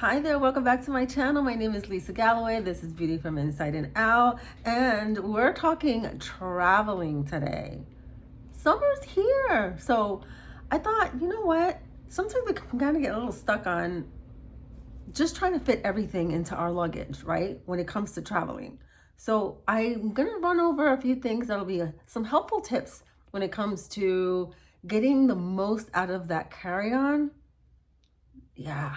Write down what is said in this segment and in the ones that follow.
Hi there, welcome back to my channel. My name is Lisa Galloway. This is Beauty from Inside and Out, and we're talking traveling today. Summer's here, so I thought, you know what? Sometimes we can kind of get a little stuck on just trying to fit everything into our luggage, right? When it comes to traveling. So I'm gonna run over a few things that'll be some helpful tips when it comes to getting the most out of that carry-on. Yeah,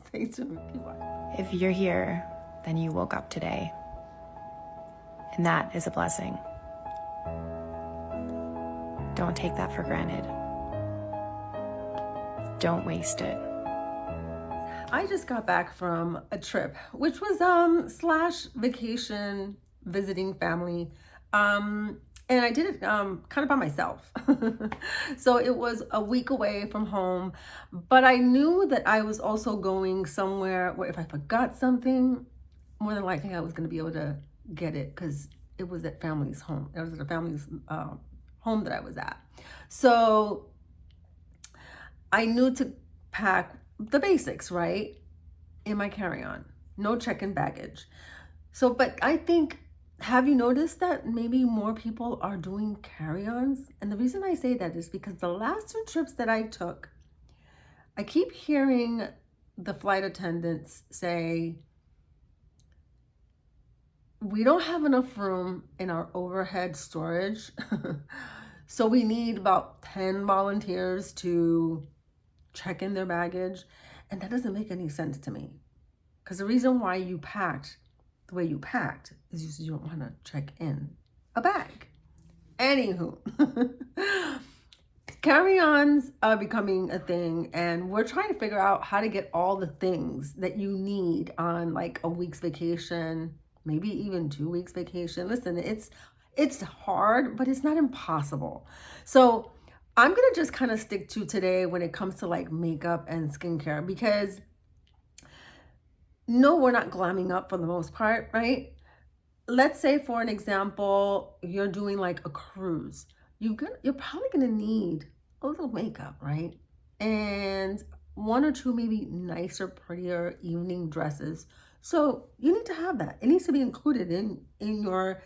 stay tuned. Keep watching. If you're here, then you woke up today. And that is a blessing. Don't take that for granted. Don't waste it. I just got back from a trip, which was slash vacation, visiting family. And I did it kind of by myself. So it was a week away from home, but I knew that I was also going somewhere where if I forgot something, more than likely I was going to be able to get it because it was at family's home. It was at a family's home that I was at. So I knew to pack the basics, right? In my carry-on, no check-in baggage. So, but I think, have you noticed that maybe more people are doing carry-ons? And the reason I say that is because the last two trips that I took, I keep hearing the flight attendants say, we don't have enough room in our overhead storage. So we need about 10 volunteers to check in their baggage. And that doesn't make any sense to me. Because the reason why you packed the way you packed is you don't want to check in a bag. Anywho, carry-ons are becoming a thing, and we're trying to figure out how to get all the things that you need on like a week's vacation, maybe even 2 weeks vacation. Listen, it's hard, but it's not impossible. So I'm gonna just kind of stick to today when it comes to like makeup and skincare, because no, we're not glamming up for the most part, right? Let's say, for an example, you're doing like a cruise. You're probably gonna need a little makeup, right? And one or two maybe nicer, prettier evening dresses. So you need to have that. It needs to be included in your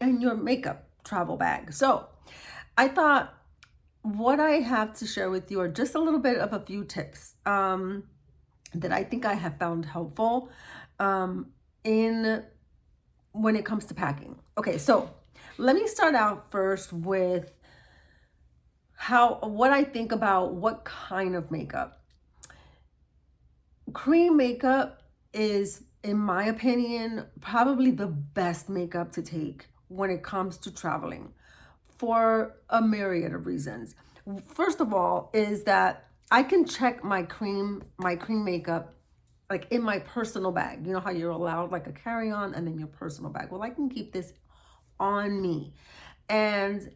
makeup travel bag. So I thought what I have to share with you are just a little bit of a few tips that I think I have found helpful in when it comes to packing. Okay, so let me start out first with what I think about what kind of makeup. Cream makeup is, in my opinion, probably the best makeup to take when it comes to traveling for a myriad of reasons. First of all, is that I can check my cream makeup like in my personal bag. You know how you're allowed like a carry-on and then your personal bag. Well, I can keep this on me. And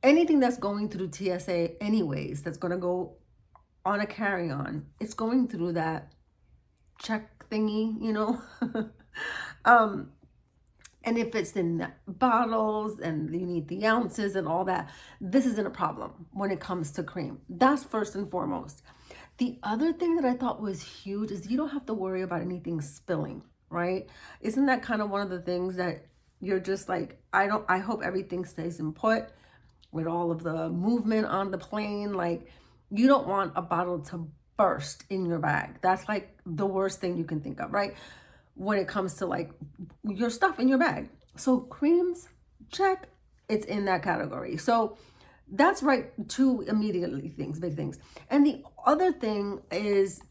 anything that's going through TSA anyways, that's going to go on a carry-on, it's going through that check thingy, you know. And if it's in bottles and you need the ounces and all that, this isn't a problem when it comes to cream. That's first and foremost. The other thing that I thought was huge is you don't have to worry about anything spilling, right? Isn't that kind of one of the things that you're just like, I hope everything stays in put with all of the movement on the plane. Like, you don't want a bottle to burst in your bag. That's like the worst thing you can think of, right? When it comes to like your stuff in your bag. So creams, check, it's in that category. So that's right, two immediately things, big things. And the other thing is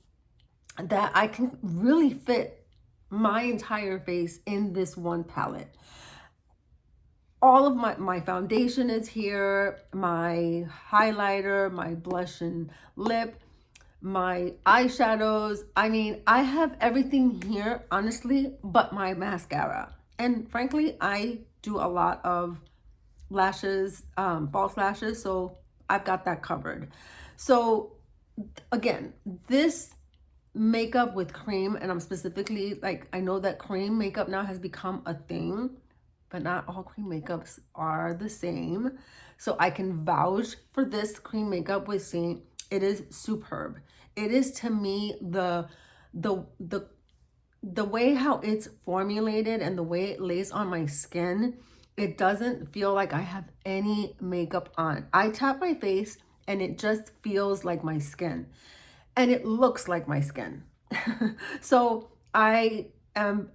that I can really fit my entire face in this one palette. All of my foundation is here, my highlighter, my blush and lip, my eyeshadows. I mean, I have everything here, honestly, but my mascara. And frankly, I do a lot of lashes, false lashes, so I've got that covered. So again, this makeup with cream, and I'm specifically like, I know that cream makeup now has become a thing, but not all cream makeups are the same. So I can vouch for this cream makeup with Seint. It is superb. It is, to me, the the way how it's formulated and the way it lays on my skin, it doesn't feel like I have any makeup on. I tap my face and it just feels like my skin, and it looks like my skin. So I am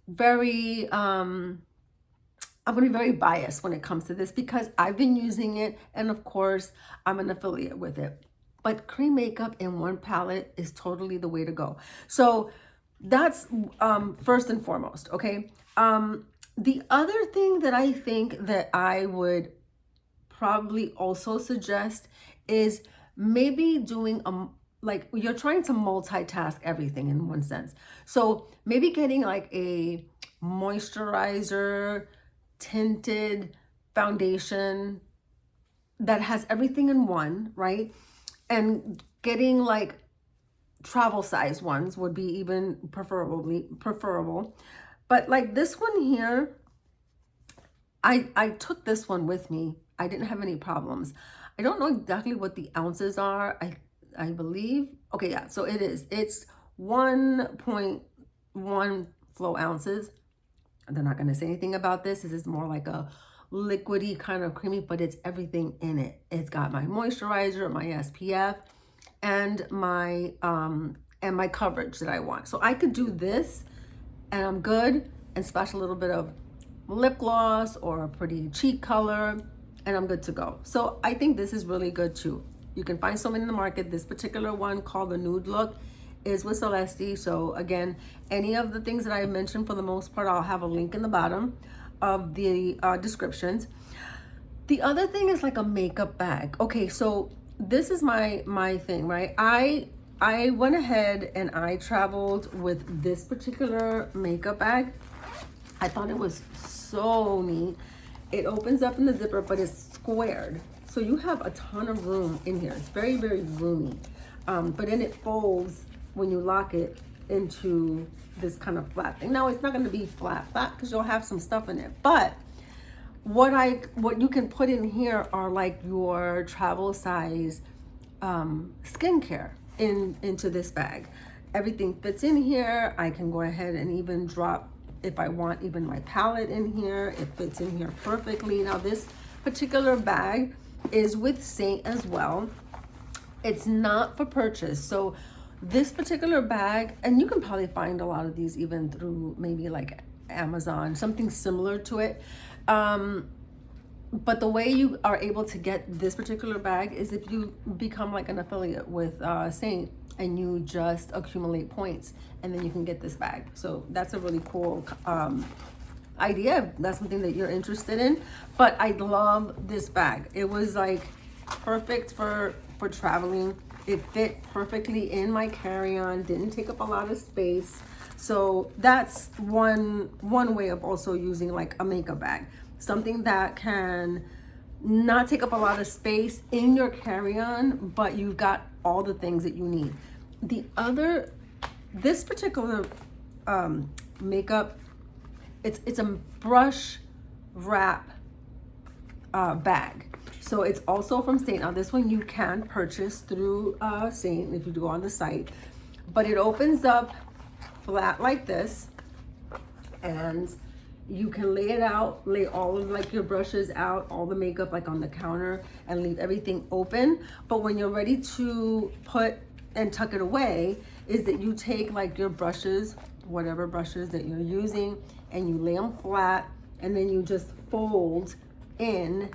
very I'm going to be very biased when it comes to this because I've been using it, and of course I'm an affiliate with it. But cream makeup in one palette is totally the way to go. So that's first and foremost, okay? The other thing that I think that I would probably also suggest is maybe doing like you're trying to multitask everything in one sense. So maybe getting like a moisturizer, tinted foundation that has everything in one, right? And getting like travel size ones would be even preferable. But like this one here, I took this one with me. I didn't have any problems. I don't know exactly what the ounces are. I believe, okay, yeah, so it's 1.1 flow ounces. They're not going to say anything about this. This is more like a liquidy kind of creamy, but it's everything in it. It's got my moisturizer, my SPF, and my coverage that I want. So I could do this and I'm good, and splash a little bit of lip gloss or a pretty cheek color, and I'm good to go. So I think this is really good too. You can find so many in the market. This particular one called the Nude Look is with Celesty. So again, any of the things that I mentioned, for the most part, I'll have a link in the bottom of the descriptions. The other thing is like a makeup bag. Okay, so this is my thing, right? I went ahead and I traveled with this particular makeup bag. I thought it was so neat. It opens up in the zipper, but it's squared. So you have a ton of room in here. It's very, very roomy. But then it folds when you lock it into this kind of flat thing. Now it's not gonna be flat because you'll have some stuff in it. But what you can put in here are like your travel size skincare into this bag. Everything fits in here. I can go ahead and even drop, if I want, even my palette in here. It fits in here perfectly. Now this particular bag is with Seint as well. It's not for purchase. So this particular bag, and you can probably find a lot of these even through maybe like Amazon, something similar to it. But the way you are able to get this particular bag is if you become like an affiliate with Seint, and you just accumulate points, and then you can get this bag. So that's a really cool idea if that's something that you're interested in. But I love this bag. It was like perfect for traveling. It fit perfectly in my carry-on, didn't take up a lot of space. So that's one way of also using like a makeup bag. Something that can not take up a lot of space in your carry-on, but you've got all the things that you need. This particular makeup, it's a brush wrap bag. So it's also from Seint. Now this one you can purchase through Seint if you go on the site, but it opens up flat like this, and you can lay it out, lay all of like your brushes out, all the makeup like on the counter, and leave everything open. But when you're ready to put and tuck it away, is that you take like your brushes, whatever brushes that you're using, and you lay them flat, and then you just fold in.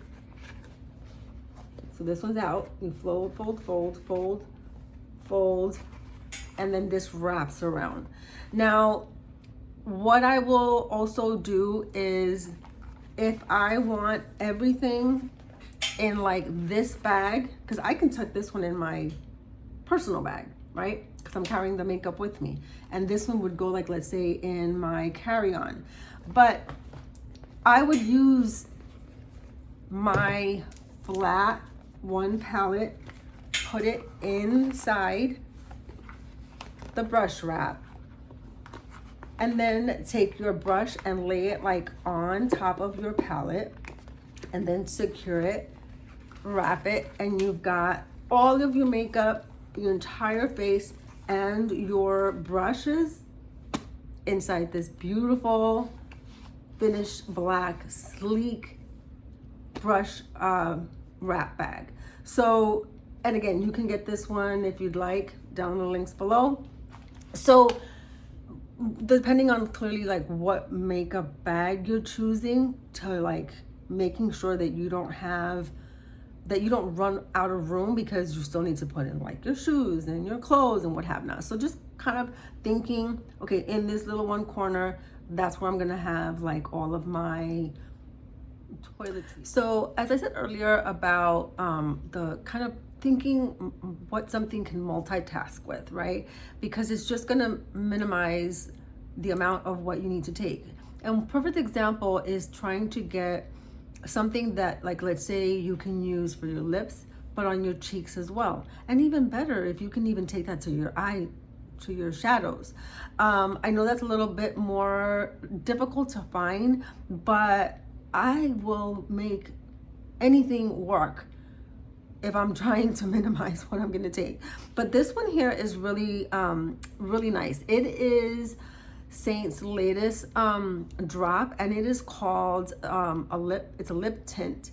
So this one's out, you fold, and then this wraps around. Now, what I will also do is, if I want everything in like this bag, because I can tuck this one in my personal bag, right? Because I'm carrying the makeup with me. And this one would go like, let's say, in my carry-on. But I would use my flat one palette, put it inside the brush wrap, and then take your brush and lay it like on top of your palette, and then secure it, wrap it, and you've got all of your makeup, your entire face, and your brushes inside this beautiful finished black sleek brush wrap bag. So, and again, you can get this one if you'd like down in the links below. So depending on clearly like what makeup bag you're choosing, to like making sure that you don't run out of room, because you still need to put in like your shoes and your clothes and what have not. So just kind of thinking, okay, in this little one corner, that's where I'm gonna have like all of my toiletries. So as I said earlier about the kind of thinking what something can multitask with, right? Because it's just gonna minimize the amount of what you need to take. And perfect example is trying to get something that, like, let's say you can use for your lips, but on your cheeks as well. And even better, if you can even take that to your eye, to your shadows. I know that's a little bit more difficult to find, but I will make anything work if I'm trying to minimize what I'm gonna take. But this one here is really, really nice. It is Seint's latest drop, and it is called it's a lip tint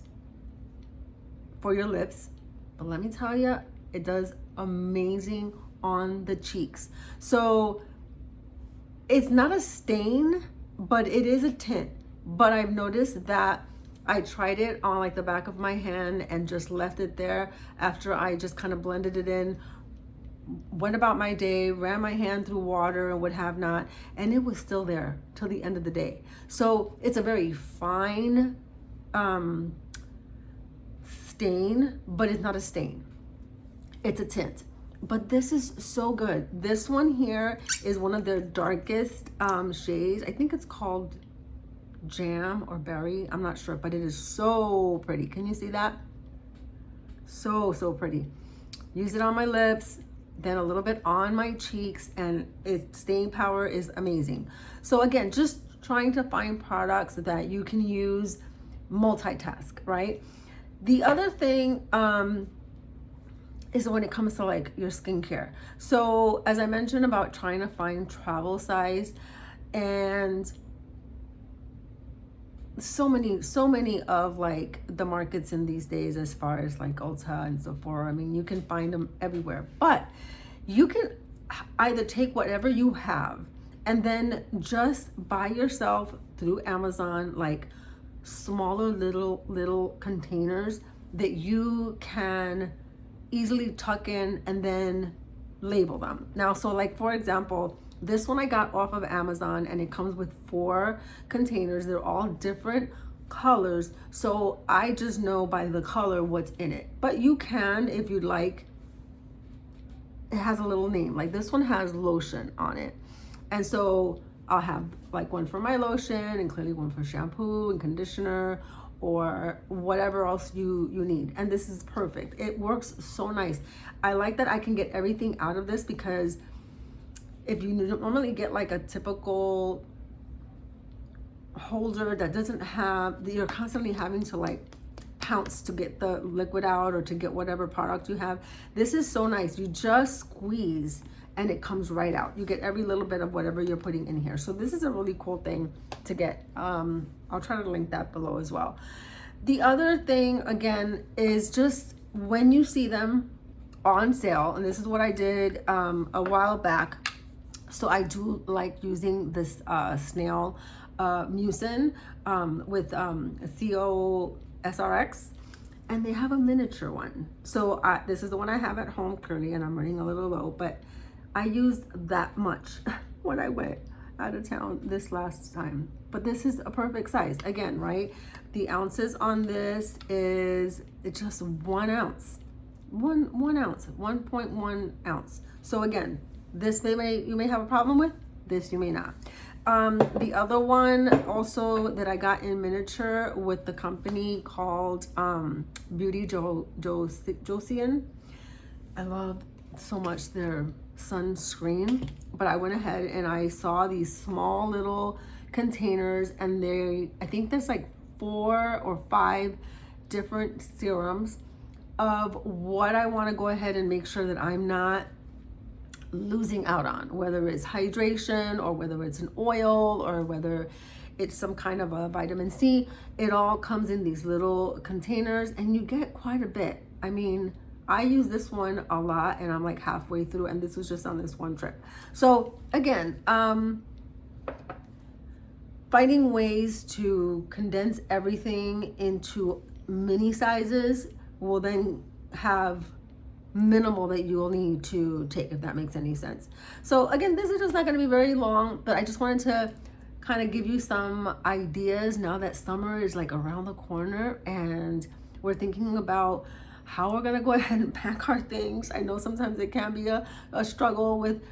for your lips. But let me tell you, it does amazing on the cheeks. So it's not a stain, but it is a tint. But I've noticed that I tried it on like the back of my hand and just left it there after I just kind of blended it in, went about my day, ran my hand through water and what have not, and it was still there till the end of the day. So it's a very fine stain, but it's not a stain. It's a tint. But this is so good. This one here is one of their darkest shades. I think it's called Jam or Berry. I'm not sure, but it is so pretty. Can you see that? So pretty. Use it on my lips, then a little bit on my cheeks, and its staying power is amazing. So again, just trying to find products that you can use multitask, right? The other thing is when it comes to like your skincare. So as I mentioned about trying to find travel size, and so many of like the markets in these days, as far as like Ulta and Sephora, I mean, you can find them everywhere. But you can either take whatever you have and then just buy yourself through Amazon like smaller little containers that you can easily tuck in and then label them. Now, so like for example, this one I got off of Amazon, and it comes with 4 containers. They're all different colors, so I just know by the color what's in it. But you can, if you'd like, it has a little name. Like this one has lotion on it. And so I'll have like one for my lotion, and clearly one for shampoo and conditioner, or whatever else you need. And this is perfect. It works so nice. I like that I can get everything out of this, because if you normally get like a typical holder that doesn't have, you're constantly having to like pounce to get the liquid out or to get whatever product you have. This is so nice. You just squeeze and it comes right out. You get every little bit of whatever you're putting in here. So this is a really cool thing to get. I'll try to link that below as well. The other thing, again, is just when you see them on sale, and this is what I did a while back. So I do like using this snail mucin with COSRX, and they have a miniature one. So this is the one I have at home currently, and I'm running a little low, but I used that much when I went out of town this last time. But this is a perfect size. Again, right? The ounces on this is just 1 ounce. 1 ounce, 1.1 ounce. So again, this you may have a problem with, this you may not. The other one also that I got in miniature with the company called Beauty Josian. I love so much their sunscreen, but I went ahead and I saw these small little containers, and I think there's like 4 or 5 different serums of what I want to go ahead and make sure that I'm not losing out on, whether it's hydration or whether it's an oil or whether it's some kind of a vitamin C. It all comes in these little containers and you get quite a bit. I mean, I use this one a lot and I'm like halfway through, and this was just on this one trip. So again, finding ways to condense everything into mini sizes will then have minimal that you'll need to take, if that makes any sense. So again, this is just not going to be very long, but I just wanted to kind of give you some ideas now that summer is like around the corner and we're thinking about how we're going to go ahead and pack our things. I know sometimes it can be a struggle with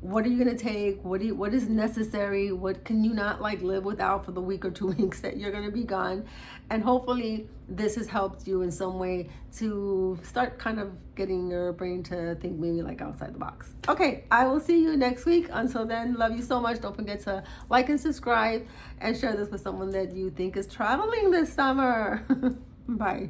what are you going to take, what is necessary, what can you not like live without for the week or 2 weeks that you're going to be gone. And hopefully this has helped you in some way to start kind of getting your brain to think maybe like outside the box. Okay, I will see you next week. Until then, love you so much. Don't forget to like and subscribe and share this with someone that you think is traveling this summer. Bye.